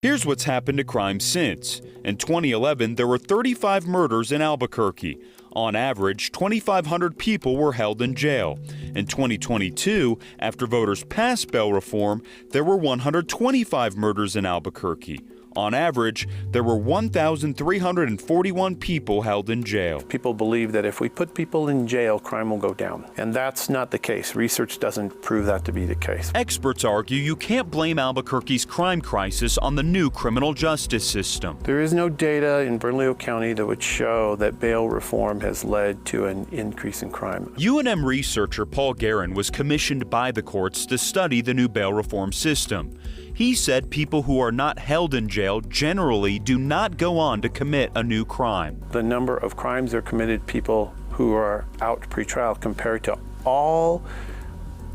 Here's what's happened to crime since. In 2011, there were 35 murders in Albuquerque. On average, 2,500 people were held in jail. In 2022, after voters passed bail reform, there were 125 murders in Albuquerque. On average, there were 1,341 people held in jail. People believe that if we put people in jail, crime will go down. And that's not the case. Research doesn't prove that to be the case. Experts argue you can't blame Albuquerque's crime crisis on the new criminal justice system. There is no data in Bernalillo County that would show that bail reform has led to an increase in crime. UNM researcher Paul Guerin was commissioned by the courts to study the new bail reform system. He said people who are not held in jail generally do not go on to commit a new crime. The number of crimes that are committed people who are out pretrial compared to all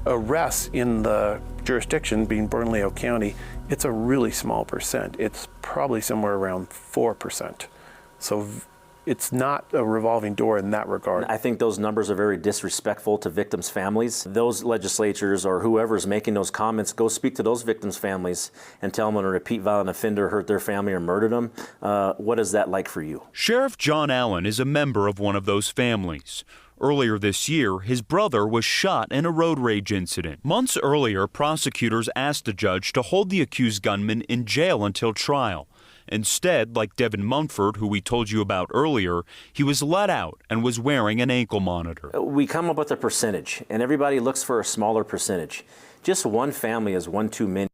arrests in the jurisdiction, being Bernalillo County, it's a really small percent. It's probably somewhere around 4%. So it's not a revolving door in that regard. I think those numbers are very disrespectful to victims' families. Those legislatures or whoever's making those comments, go speak to those victims' families and tell them when a repeat violent offender hurt their family or murdered them. What is that like for you? Sheriff John Allen is a member of one of those families. Earlier this year, his brother was shot in a road rage incident. Months earlier, prosecutors asked a judge to hold the accused gunman in jail until trial. Instead, like Devin Munford, who we told you about earlier, he was let out and was wearing an ankle monitor. We come up with a percentage, and everybody looks for a smaller percentage. Just one family is one too many.